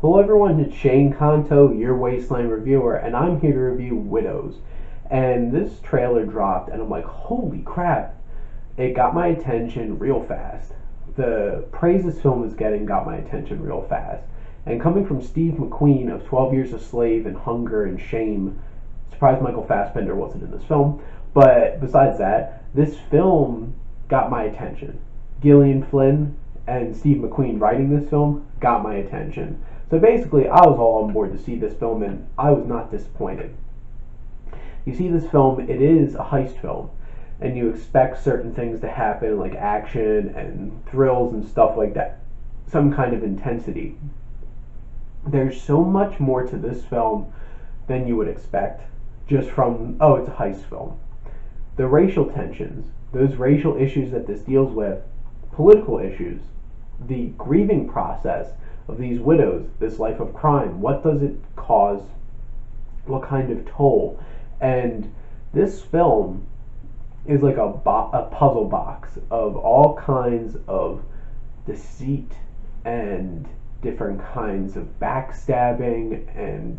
Hello everyone, it's Shane Kanto, your Wasteland reviewer, and I'm here to review Widows. And this trailer dropped, and I'm like, holy crap, it got my attention real fast. The praise this film is getting got my attention real fast. And coming from Steve McQueen of 12 Years a Slave and Hunger and Shame, surprised Michael Fassbender wasn't in this film, but besides that, this film got my attention. Gillian Flynn and Steve McQueen writing this film got my attention. So basically, I was all on board to see this film, and I was not disappointed. You see this film, it is a heist film, and you expect certain things to happen, like action and thrills and stuff like that, some kind of intensity. There's so much more to this film than you would expect, just from, oh, it's a heist film. The racial tensions, those racial issues that this deals with, political issues, the grieving process of these widows, this life of crime, what does it cause, what kind of toll, and this film is like a puzzle box of all kinds of deceit and different kinds of backstabbing and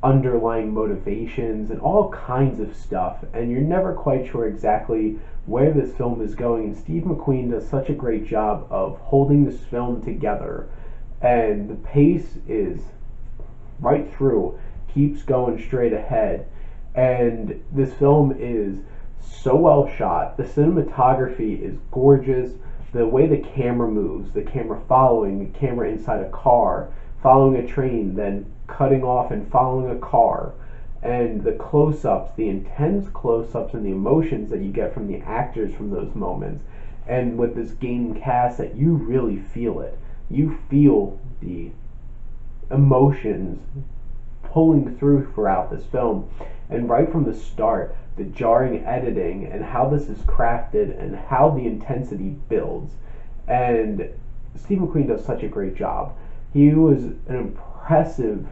underlying motivations and all kinds of stuff, and you're never quite sure exactly where this film is going. And Steve McQueen does such a great job of holding this film together, and the pace is right through, keeps going straight ahead, and this film is so well shot. The cinematography is gorgeous. The way the camera moves, the camera following, the camera inside a car, following a train, then cutting off and following a car, and the close-ups, the intense close-ups and the emotions that you get from the actors from those moments, and with this game cast that you really feel it. You feel the emotions pulling through throughout this film, and right from the start, the jarring editing and how this is crafted and how the intensity builds. And Steve McQueen does such a great job. He was an impressive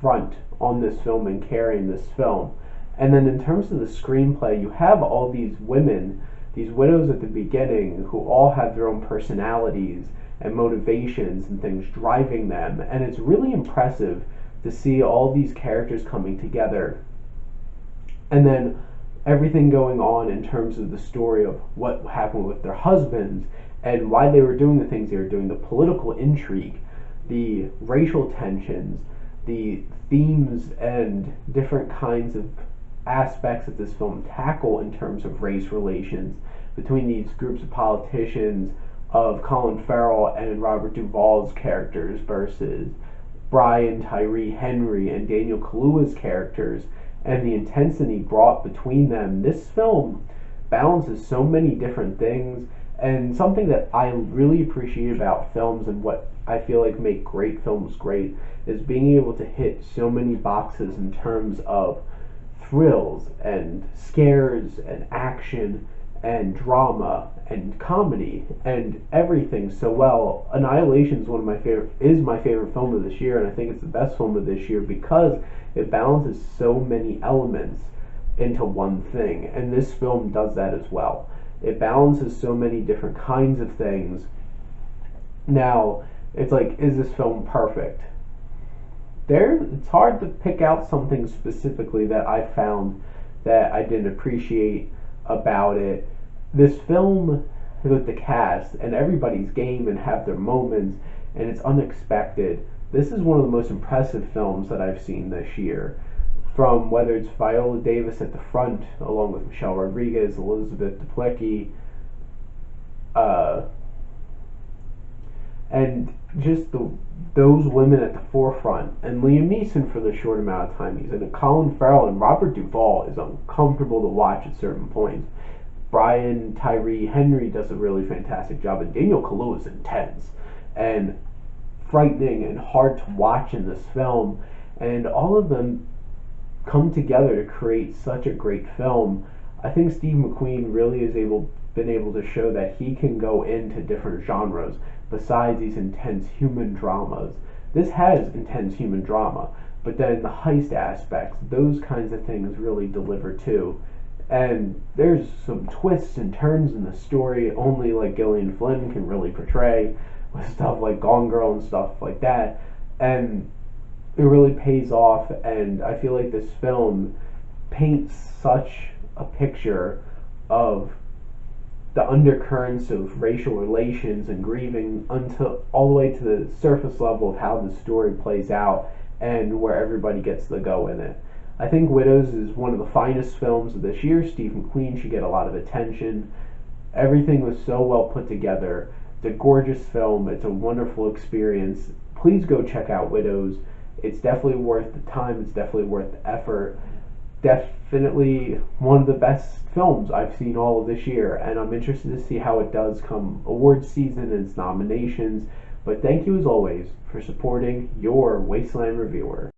front on this film and carrying this film. And then in terms of the screenplay, you have all these women, these widows at the beginning, who all have their own personalities and motivations and things driving them, and it's really impressive to see all these characters coming together, and then everything going on in terms of the story of what happened with their husbands and why they were doing the things they were doing, the political intrigue, the racial tensions, the themes and different kinds of aspects that this film tackle in terms of race relations between these groups of politicians, of Colin Farrell and Robert Duvall's characters versus Brian Tyree Henry and Daniel Kaluuya's characters, and the intensity brought between them. This film balances so many different things, and something that I really appreciate about films and what I feel like make great films great is being able to hit so many boxes in terms of thrills and scares and action and drama and comedy and everything so well. Annihilation is my favorite film of this year, and I think it's the best film of this year because it balances so many elements into one thing, and this film does that as well. It balances so many different kinds of things. Now, it's like, is this film perfect? It's hard to pick out something specifically that I found that I didn't appreciate about it. This film, with the cast and everybody's game and have their moments, and it's unexpected. This is one of the most impressive films that I've seen this year. From whether it's Viola Davis at the front, along with Michelle Rodriguez, Elizabeth Duplicki, and just those women at the forefront, and Liam Neeson for the short amount of time he's in it. Colin Farrell and Robert Duvall is uncomfortable to watch at certain points. Brian Tyree Henry does a really fantastic job, and Daniel Kaluuya is intense and frightening and hard to watch in this film, and all of them come together to create such a great film. I think Steve McQueen really has been able to show that he can go into different genres besides these intense human dramas. This has intense human drama, but then the heist aspects, those kinds of things really deliver too. And there's some twists and turns in the story only like Gillian Flynn can really portray, with stuff like Gone Girl and stuff like that. and it really pays off. And I feel like this film paints such a picture of the undercurrents of racial relations and grieving until all the way to the surface level of how the story plays out and where everybody gets the go in it. I think Widows is one of the finest films of this year. Steve McQueen should get a lot of attention. Everything was so well put together. It's a gorgeous film. It's a wonderful experience. Please go check out Widows. It's definitely worth the time. It's definitely worth the effort. Definitely one of the best films I've seen all of this year, and I'm interested to see how it does come awards season and its nominations. But thank you as always for supporting your Wasteland reviewer.